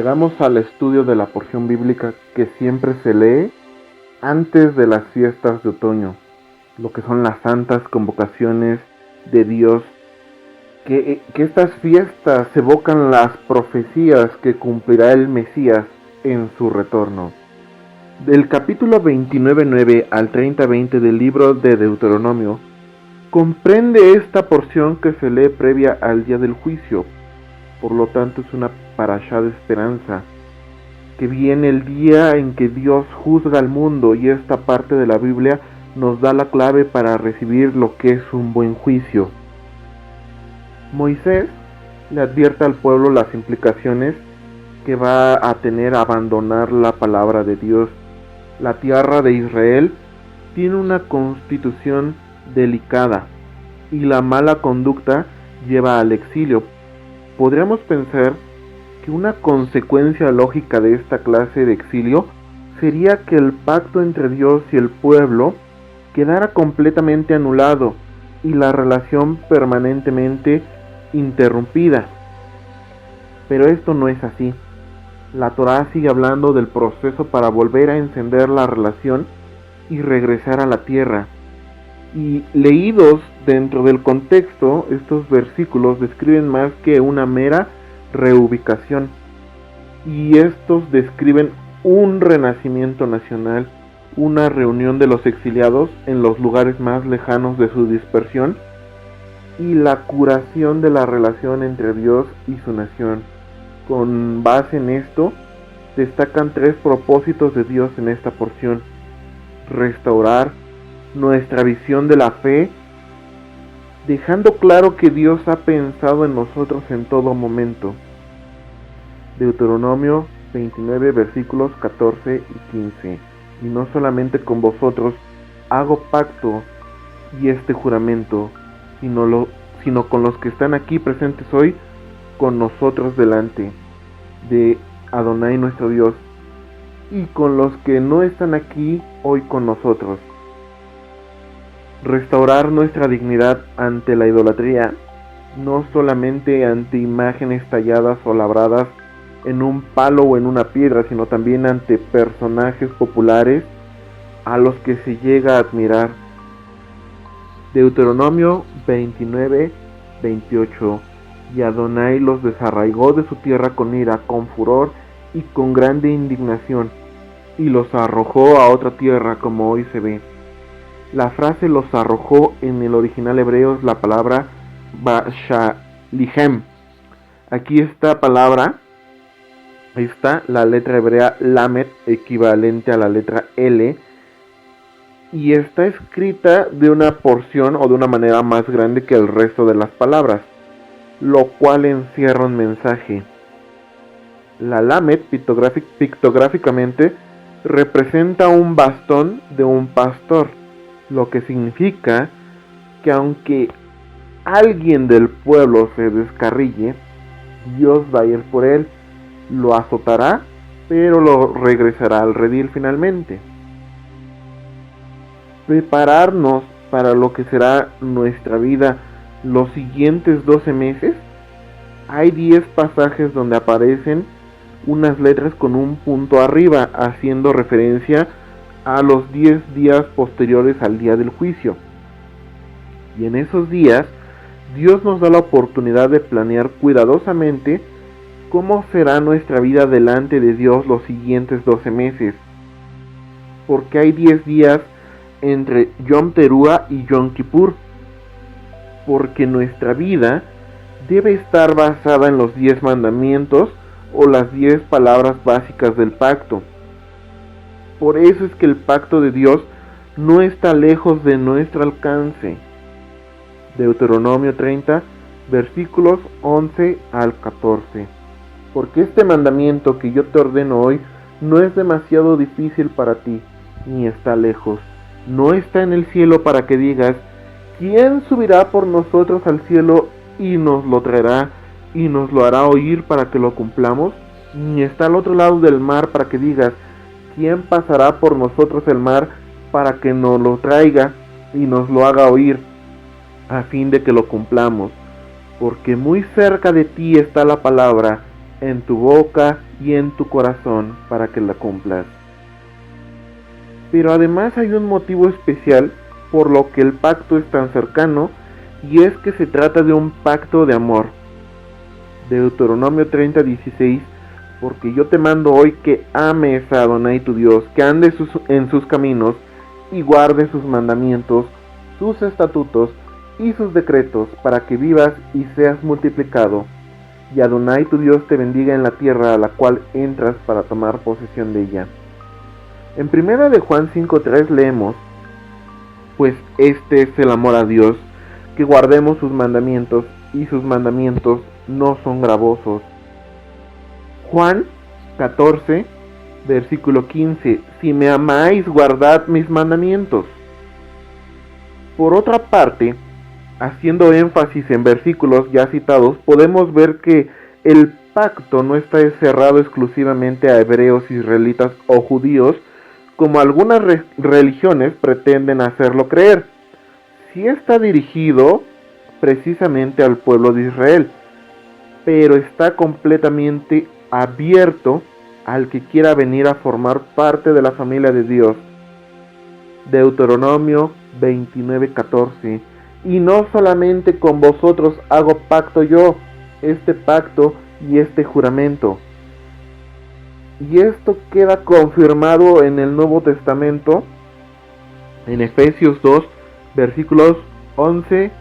Llegamos al estudio de la porción bíblica que siempre se lee antes de las fiestas de otoño, lo que son las santas convocaciones de Dios, que estas fiestas evocan las profecías que cumplirá el Mesías en su retorno. Del capítulo 29:9 al 30:20 del libro de Deuteronomio, comprende esta porción que se lee previa al día del juicio. Por lo tanto, es una parashá de esperanza, que viene el día en que Dios juzga al mundo, y esta parte de la Biblia nos da la clave para recibir lo que es un buen juicio. Moisés le advierte al pueblo las implicaciones que va a tener abandonar la palabra de Dios. La tierra de Israel tiene una constitución delicada y la mala conducta lleva al exilio. Podríamos pensar que una consecuencia lógica de esta clase de exilio sería que el pacto entre Dios y el pueblo quedara completamente anulado y la relación permanentemente interrumpida. Pero esto no es así. La Torá sigue hablando del proceso para volver a encender la relación y regresar a la tierra. Y leídos dentro del contexto, estos versículos describen más que una mera reubicación. Y estos describen un renacimiento nacional, una reunión de los exiliados en los lugares más lejanos de su dispersión y la curación de la relación entre Dios y su nación. Con base en esto, destacan tres propósitos de Dios en esta porción: restaurar nuestra visión de la fe, dejando claro que Dios ha pensado en nosotros en todo momento. Deuteronomio 29 versículos 14 y 15. Y no solamente con vosotros hago pacto y este juramento, sino con los que están aquí presentes hoy, con nosotros delante de Adonai nuestro Dios, y con los que no están aquí hoy con nosotros. Restaurar nuestra dignidad ante la idolatría, no solamente ante imágenes talladas o labradas en un palo o en una piedra, sino también ante personajes populares a los que se llega a admirar. Deuteronomio 29:28. Y Adonai los desarraigó de su tierra con ira, con furor y con grande indignación, y los arrojó a otra tierra, como hoy se ve. La frase los arrojó en el original hebreo es la palabra Bashalihem. Aquí esta palabra está la letra hebrea Lamed, equivalente a la letra L, y está escrita de una porción o de una manera más grande que el resto de las palabras, lo cual encierra un mensaje. La Lamed pictográficamente representa un bastón de un pastor, lo que significa que aunque alguien del pueblo se descarrille, Dios va a ir por él, lo azotará, pero lo regresará al redil finalmente. Prepararnos para lo que será nuestra vida los siguientes 12 meses. Hay 10 pasajes donde aparecen unas letras con un punto arriba, haciendo referencia a los 10 días posteriores al día del juicio. Y en esos días, Dios nos da la oportunidad de planear cuidadosamente cómo será nuestra vida delante de Dios los siguientes 12 meses. Porque hay 10 días entre Yom Teruah y Yom Kippur. Porque nuestra vida debe estar basada en los 10 mandamientos o las 10 palabras básicas del pacto. Por eso es que el pacto de Dios no está lejos de nuestro alcance. Deuteronomio 30, versículos 11 al 14. Porque este mandamiento que yo te ordeno hoy no es demasiado difícil para ti, ni está lejos. No está en el cielo para que digas: ¿quién subirá por nosotros al cielo y nos lo traerá y nos lo hará oír para que lo cumplamos? Ni está al otro lado del mar para que digas: ¿quién pasará por nosotros el mar para que nos lo traiga y nos lo haga oír, a fin de que lo cumplamos? Porque muy cerca de ti está la palabra en tu boca y en tu corazón para que la cumplas. Pero además hay un motivo especial por lo que el pacto es tan cercano, y es que se trata de un pacto de amor. Deuteronomio 30:16: porque yo te mando hoy que ames a Adonai tu Dios, que andes en sus caminos y guardes sus mandamientos, sus estatutos y sus decretos, para que vivas y seas multiplicado, y Adonai tu Dios te bendiga en la tierra a la cual entras para tomar posesión de ella. En 1 de Juan 5:3 leemos: pues este es el amor a Dios, que guardemos sus mandamientos, y sus mandamientos no son gravosos. Juan 14, versículo 15: si me amáis, guardad mis mandamientos. Por otra parte, haciendo énfasis en versículos ya citados, podemos ver que el pacto no está cerrado exclusivamente a hebreos, israelitas o judíos, como algunas religiones pretenden hacerlo creer. Sí está dirigido precisamente al pueblo de Israel, pero está completamente abierto al que quiera venir a formar parte de la familia de Dios. Deuteronomio 29:14: y no solamente con vosotros hago pacto yo, este pacto y este juramento. Y esto queda confirmado en el Nuevo Testamento, en Efesios 2, versículos 12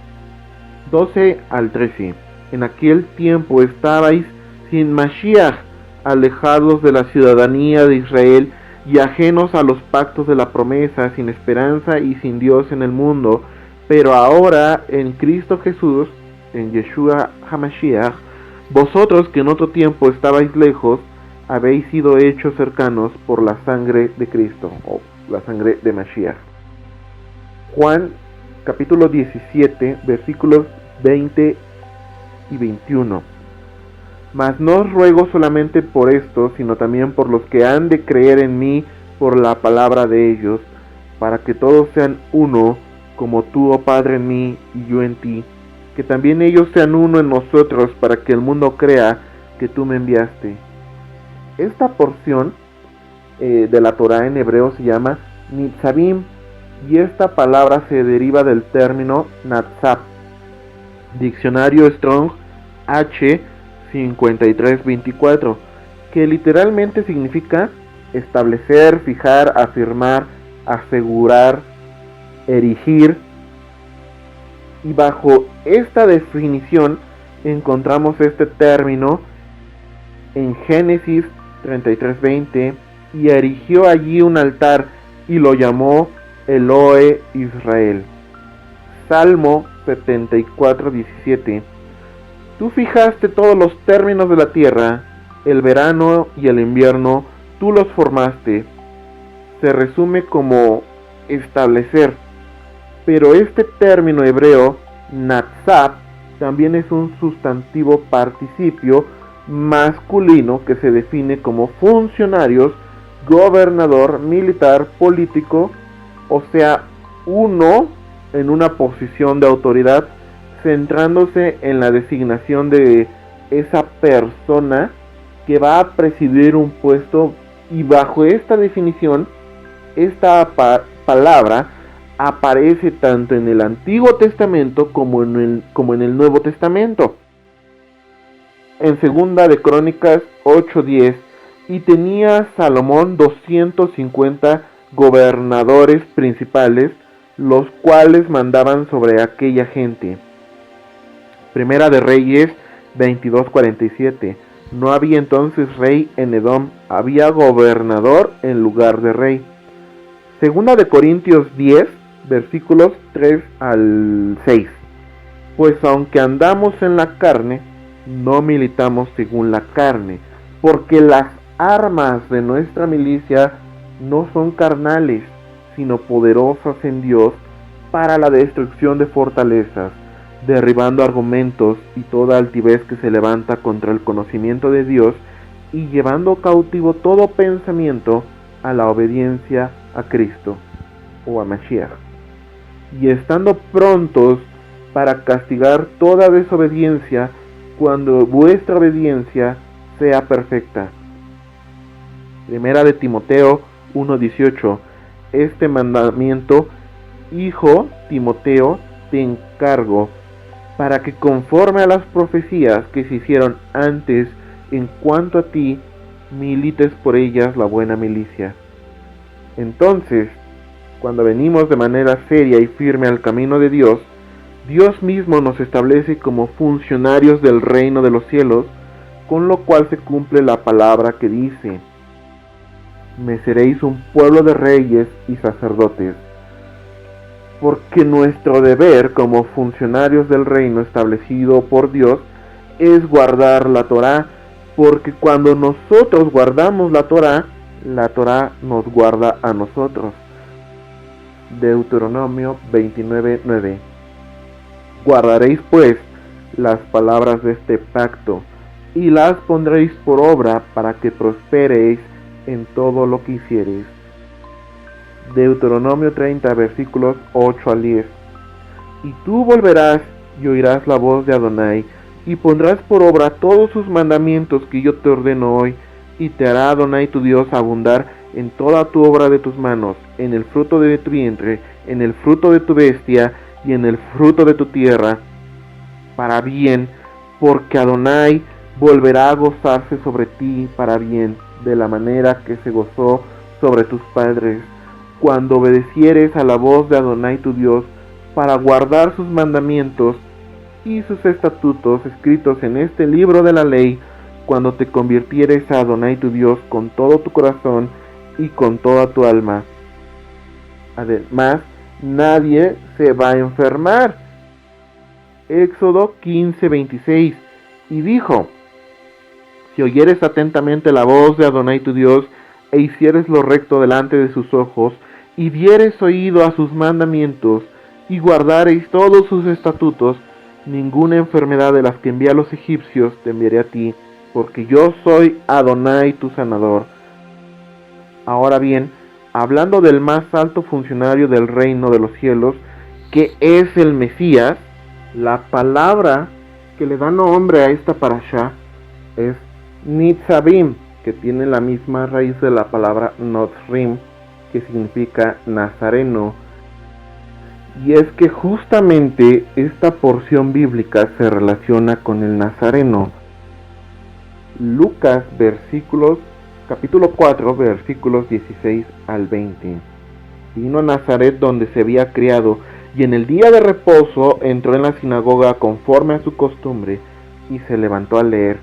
al 13. En aquel tiempo estabais sin Mashiach, alejados de la ciudadanía de Israel y ajenos a los pactos de la promesa, sin esperanza y sin Dios en el mundo. Pero ahora en Cristo Jesús, en Yeshua HaMashiach, vosotros que en otro tiempo estabais lejos, habéis sido hechos cercanos por la sangre de Cristo, o la sangre de Mashiach. Juan capítulo 17, versículos 20 y 21. Mas no os ruego solamente por esto, sino también por los que han de creer en mí por la palabra de ellos, para que todos sean uno, como tú, oh Padre, en mí y yo en ti, que también ellos sean uno en nosotros, para que el mundo crea que tú me enviaste. Esta porción de la Torah en hebreo se llama Nitzavim, y esta palabra se deriva del término Natsab. Diccionario Strong H 5324, que literalmente significa establecer, fijar, afirmar, asegurar, erigir. Y bajo esta definición encontramos este término en Génesis 33:20: y erigió allí un altar y lo llamó Elohe Israel. Salmo 74:17: tú fijaste todos los términos de la tierra, el verano y el invierno, tú los formaste. Se resume como establecer, pero este término hebreo, Natsab, también es un sustantivo participio masculino que se define como funcionarios, gobernador, militar, político, o sea, uno en una posición de autoridad, centrándose en la designación de esa persona que va a presidir un puesto. Y bajo esta definición, esta palabra aparece tanto en el Antiguo Testamento como en el Nuevo Testamento. En segunda de Crónicas 8:10: y tenía Salomón 250 gobernadores principales, los cuales mandaban sobre aquella gente. Primera de Reyes 22:47: no había entonces rey en Edom, había gobernador en lugar de rey. Segunda de Corintios 10, versículos 3 al 6: pues aunque andamos en la carne, no militamos según la carne, porque las armas de nuestra milicia no son carnales, sino poderosas en Dios para la destrucción de fortalezas, derribando argumentos y toda altivez que se levanta contra el conocimiento de Dios, y llevando cautivo todo pensamiento a la obediencia a Cristo, o a Mashiach, y estando prontos para castigar toda desobediencia, cuando vuestra obediencia sea perfecta. Primera de Timoteo 1:18. Este mandamiento, hijo Timoteo, te encargo, para que conforme a las profecías que se hicieron antes en cuanto a ti, milites por ellas la buena milicia. Entonces, cuando venimos de manera seria y firme al camino de Dios, Dios mismo nos establece como funcionarios del reino de los cielos, con lo cual se cumple la palabra que dice: me seréis un pueblo de reyes y sacerdotes. Porque nuestro deber como funcionarios del reino establecido por Dios es guardar la Torá, porque cuando nosotros guardamos la Torá nos guarda a nosotros. Deuteronomio 29:9. Guardaréis pues las palabras de este pacto y las pondréis por obra para que prosperéis en todo lo que hiciereis. Deuteronomio 30, versículos 8 al 10. Y tú volverás y oirás la voz de Adonai, y pondrás por obra todos sus mandamientos que yo te ordeno hoy, y te hará Adonai tu Dios abundar en toda tu obra de tus manos, en el fruto de tu vientre, en el fruto de tu bestia, y en el fruto de tu tierra, para bien, porque Adonai volverá a gozarse sobre ti para bien, de la manera que se gozó sobre tus padres, cuando obedecieres a la voz de Adonai tu Dios, para guardar sus mandamientos y sus estatutos escritos en este libro de la ley, cuando te convirtieres a Adonai tu Dios con todo tu corazón y con toda tu alma. Además, nadie se va a enfermar. Éxodo 15:26. Y dijo: si oyeres atentamente la voz de Adonai tu Dios, e hicieres lo recto delante de sus ojos, y dieres oído a sus mandamientos, y guardareis todos sus estatutos, ninguna enfermedad de las que envié a los egipcios te enviaré a ti, porque yo soy Adonai tu sanador. Ahora bien, hablando del más alto funcionario del reino de los cielos, que es el Mesías, la palabra que le da nombre a esta parashá es Nitzavim, que tiene la misma raíz de la palabra Notzrim, que significa nazareno. Y es que justamente esta porción bíblica se relaciona con el nazareno. Lucas capítulo 4, versículos 16 al 20. Vino a Nazaret donde se había criado, y en el día de reposo entró en la sinagoga conforme a su costumbre, y se levantó a leer.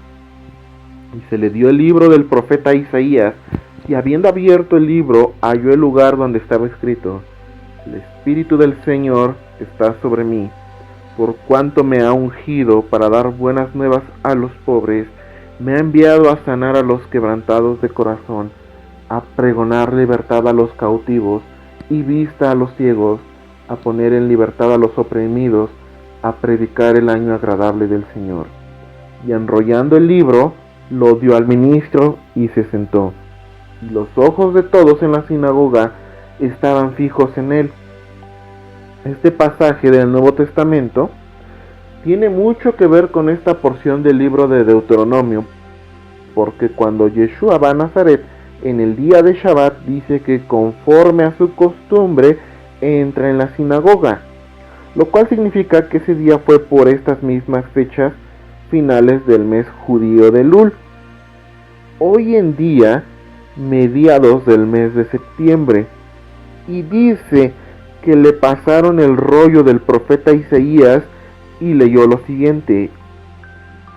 Y se le dio el libro del profeta Isaías, y habiendo abierto el libro, halló el lugar donde estaba escrito: el Espíritu del Señor está sobre mí, por cuanto me ha ungido para dar buenas nuevas a los pobres, me ha enviado a sanar a los quebrantados de corazón, a pregonar libertad a los cautivos y vista a los ciegos, a poner en libertad a los oprimidos, a predicar el año agradable del Señor. Y enrollando el libro, lo dio al ministro y se sentó. Y los ojos de todos en la sinagoga estaban fijos en él. Este pasaje del Nuevo Testamento tiene mucho que ver con esta porción del libro de Deuteronomio, porque cuando Yeshua va a Nazaret en el día de Shabbat, dice que conforme a su costumbre entra en la sinagoga, lo cual significa que ese día fue por estas mismas fechas finales del mes judío de Elul. Hoy en día, mediados del mes de septiembre, y dice que le pasaron el rollo del profeta Isaías y leyó lo siguiente: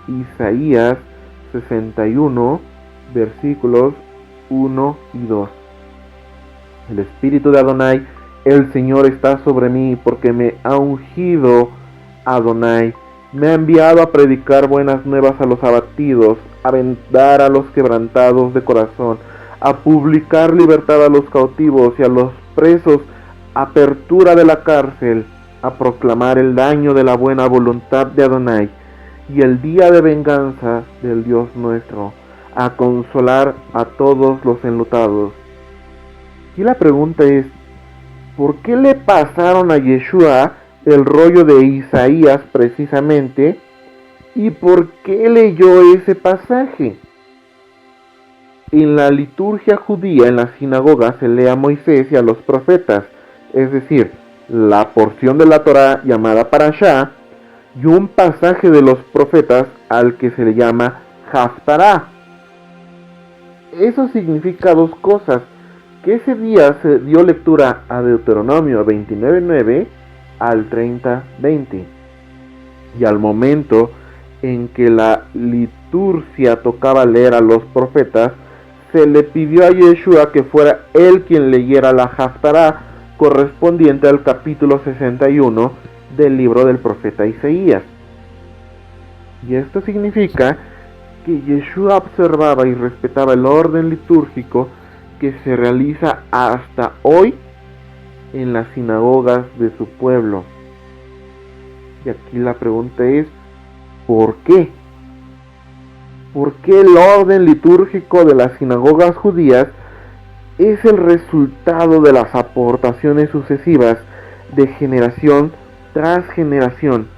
Isaías 61, versículos 1 y 2. El Espíritu de Adonai, el Señor, está sobre mí, porque me ha ungido Adonai. Me ha enviado a predicar buenas nuevas a los abatidos, a vendar a los quebrantados de corazón, a publicar libertad a los cautivos y a los presos, apertura de la cárcel, a proclamar el año de la buena voluntad de Adonai y el día de venganza del Dios nuestro, a consolar a todos los enlutados. Y la pregunta es: ¿por qué le pasaron a Yeshua el rollo de Isaías precisamente? ¿Y por qué leyó ese pasaje? En la liturgia judía, en la sinagoga, se lee a Moisés y a los profetas, es decir, la porción de la Torá llamada Parashá y un pasaje de los profetas al que se le llama Haftará. Eso significa dos cosas: que ese día se dio lectura a Deuteronomio 29:9 al 30:20, y al momento en que la liturgia tocaba leer a los profetas, se le pidió a Yeshua que fuera él quien leyera la Haftará correspondiente al capítulo 61 del libro del profeta Isaías. Y esto significa que Yeshua observaba y respetaba el orden litúrgico que se realiza hasta hoy en las sinagogas de su pueblo. Y aquí la pregunta es, ¿por qué? ¿Por qué el orden litúrgico de las sinagogas judías es el resultado de las aportaciones sucesivas de generación tras generación?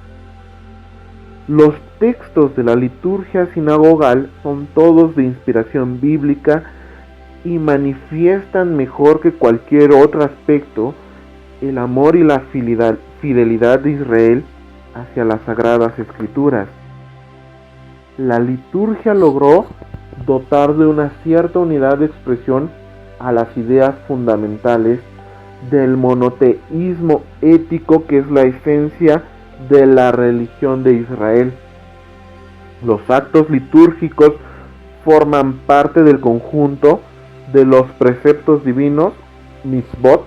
Los textos de la liturgia sinagogal son todos de inspiración bíblica y manifiestan mejor que cualquier otro aspecto el amor y la fidelidad de Israel hacia las sagradas escrituras. La liturgia logró dotar de una cierta unidad de expresión a las ideas fundamentales del monoteísmo ético, que es la esencia de la religión de Israel. Los actos litúrgicos forman parte del conjunto de los preceptos divinos, mitzvot,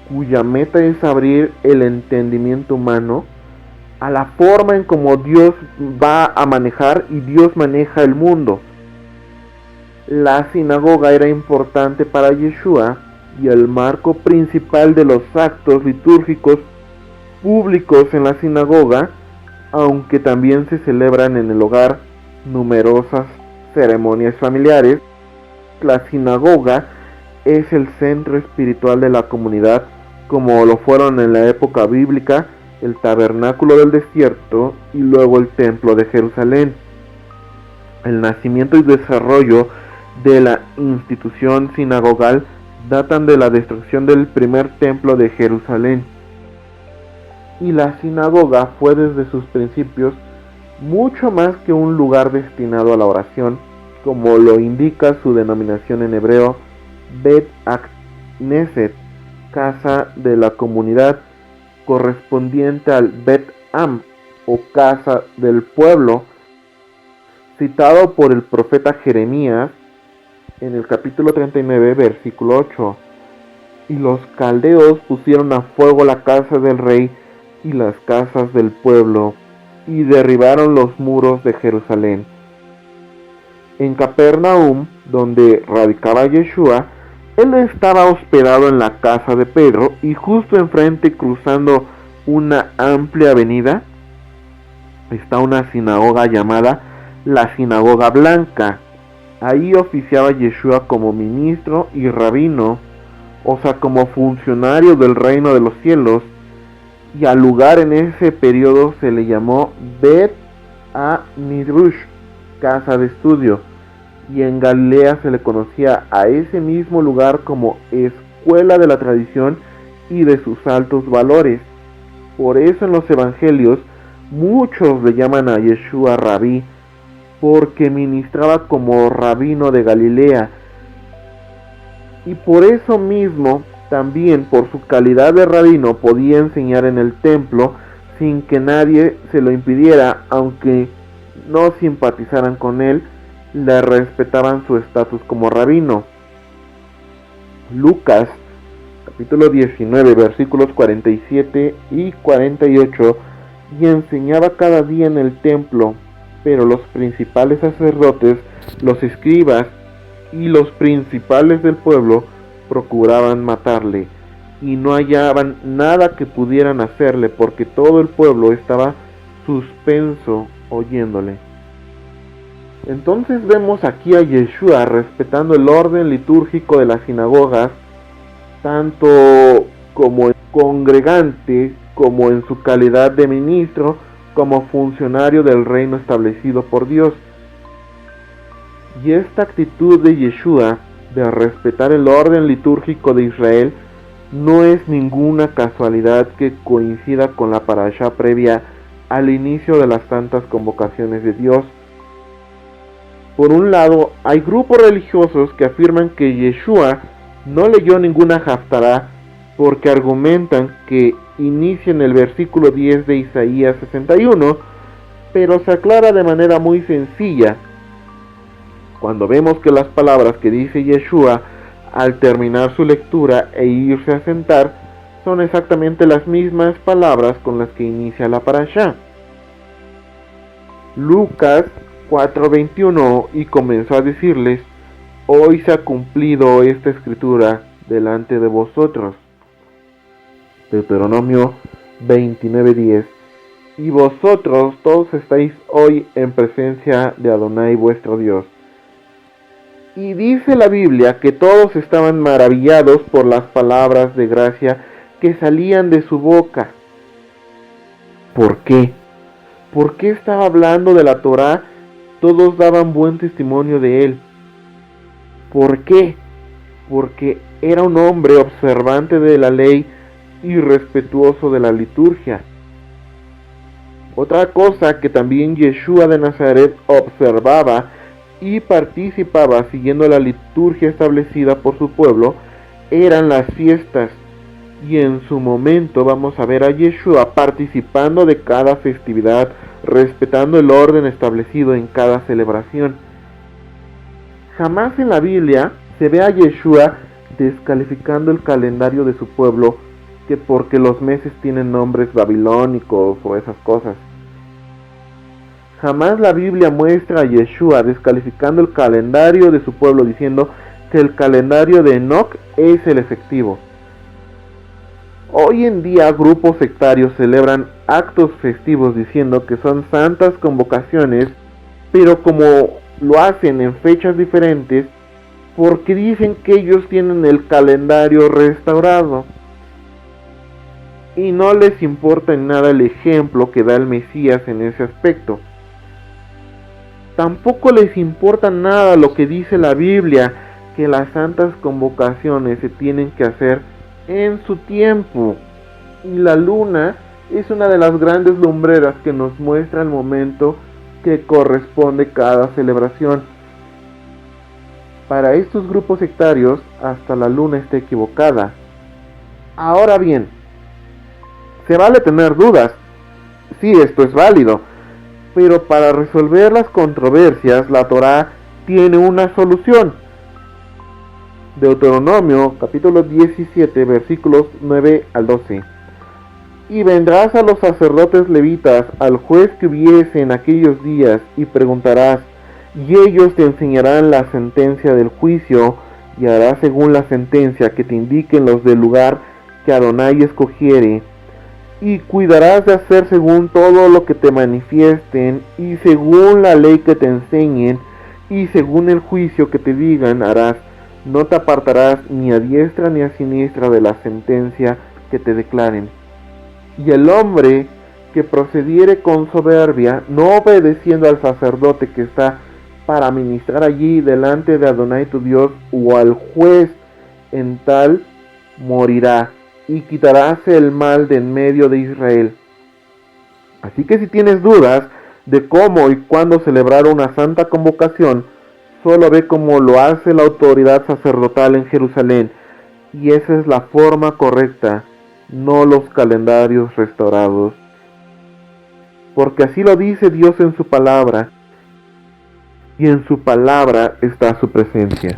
cuya meta es abrir el entendimiento humano a la forma en cómo Dios va a manejar y Dios maneja el mundo. La sinagoga era importante para Yeshua y el marco principal de los actos litúrgicos públicos en la sinagoga, aunque también se celebran en el hogar numerosas ceremonias familiares. La sinagoga es el centro espiritual de la comunidad, como lo fueron en la época bíblica el tabernáculo del desierto y luego el templo de Jerusalén. El nacimiento y desarrollo de la institución sinagogal datan de la destrucción del primer templo de Jerusalén, y la sinagoga fue desde sus principios mucho más que un lugar destinado a la oración, como lo indica su denominación en hebreo, Bet Knesset, casa de la comunidad, correspondiente al Bet Am, o casa del pueblo, citado por el profeta Jeremías en el capítulo 39, versículo 8. Y los caldeos pusieron a fuego la casa del rey y las casas del pueblo, y derribaron los muros de Jerusalén. En Capernaum, donde radicaba Yeshua, él estaba hospedado en la casa de Pedro, y justo enfrente, cruzando una amplia avenida, está una sinagoga llamada la Sinagoga Blanca. Ahí oficiaba Yeshua como ministro y rabino, o sea, como funcionario del reino de los cielos, y al lugar en ese periodo se le llamó Bet Midrash, casa de estudio, y en Galilea se le conocía a ese mismo lugar como escuela de la tradición y de sus altos valores. Por eso en los evangelios muchos le llaman a Yeshua Rabí, porque ministraba como rabino de Galilea, y por eso mismo, también por su calidad de rabino, podía enseñar en el templo sin que nadie se lo impidiera. Aunque no simpatizaran con él, le respetaban su estatus como rabino. Lucas capítulo 19 versículos 47 y 48: y enseñaba cada día en el templo, pero los principales sacerdotes, los escribas y los principales del pueblo procuraban matarle, y no hallaban nada que pudieran hacerle, porque todo el pueblo estaba suspenso oyéndole. Entonces vemos aquí a Yeshua respetando el orden litúrgico de las sinagogas, tanto como congregante, como en su calidad de ministro, como funcionario del reino establecido por Dios. Y esta actitud de Yeshua de respetar el orden litúrgico de Israel no es ninguna casualidad que coincida con la parashá previa al inicio de las santas convocaciones de Dios. Por un lado, hay grupos religiosos que afirman que Yeshua no leyó ninguna Haftará porque argumentan que inicia en el versículo 10 de Isaías 61, pero se aclara de manera muy sencilla. Cuando vemos que las palabras que dice Yeshua al terminar su lectura e irse a sentar son exactamente las mismas palabras con las que inicia la parashá. Lucas 4:21, y comenzó a decirles: hoy se ha cumplido esta escritura delante de vosotros. Deuteronomio 29:10, y vosotros todos estáis hoy en presencia de Adonai vuestro Dios. Y dice la Biblia que todos estaban maravillados por las palabras de gracia que salían de su boca. ¿Por qué? ¿Por qué estaba hablando de la Torá? Todos daban buen testimonio de él. ¿Por qué? Porque era un hombre observante de la ley y respetuoso de la liturgia. Otra cosa que también Yeshua de Nazaret observaba y participaba siguiendo la liturgia establecida por su pueblo eran las fiestas. Y en su momento vamos a ver a Yeshua participando de cada festividad, respetando el orden establecido en cada celebración. Jamás en la Biblia se ve a Yeshua descalificando el calendario de su pueblo, que porque los meses tienen nombres babilónicos o esas cosas. Jamás la Biblia muestra a Yeshua descalificando el calendario de su pueblo, diciendo que el calendario de Enoch es el efectivo. Hoy en día grupos sectarios celebran actos festivos diciendo que son santas convocaciones, pero como lo hacen en fechas diferentes, porque dicen que ellos tienen el calendario restaurado. Y no les importa en nada el ejemplo que da el Mesías en ese aspecto. Tampoco les importa nada lo que dice la Biblia, que las santas convocaciones se tienen que hacer en su tiempo. Y la luna es una de las grandes lumbreras que nos muestra el momento que corresponde cada celebración. Para estos grupos sectarios, hasta la luna está equivocada. Ahora bien, se vale tener dudas. Sí, esto es válido. Pero para resolver las controversias, la Torá tiene una solución. Deuteronomio capítulo 17 versículos 9 al 12. Y vendrás a los sacerdotes levitas, al juez que hubiese en aquellos días, y preguntarás, y ellos te enseñarán la sentencia del juicio, y harás según la sentencia que te indiquen los del lugar que Adonai escogiere. Y cuidarás de hacer según todo lo que te manifiesten, y según la ley que te enseñen, y según el juicio que te digan harás. No te apartarás ni a diestra ni a siniestra de la sentencia que te declaren. Y el hombre que procediere con soberbia, no obedeciendo al sacerdote que está para ministrar allí delante de Adonai tu Dios, o al juez, en tal morirá, y quitarás el mal de en medio de Israel. Así que si tienes dudas de cómo y cuándo celebrar una santa convocación, solo ve cómo lo hace la autoridad sacerdotal en Jerusalén, y esa es la forma correcta, no los calendarios restaurados. Porque así lo dice Dios en su palabra, y en su palabra está su presencia.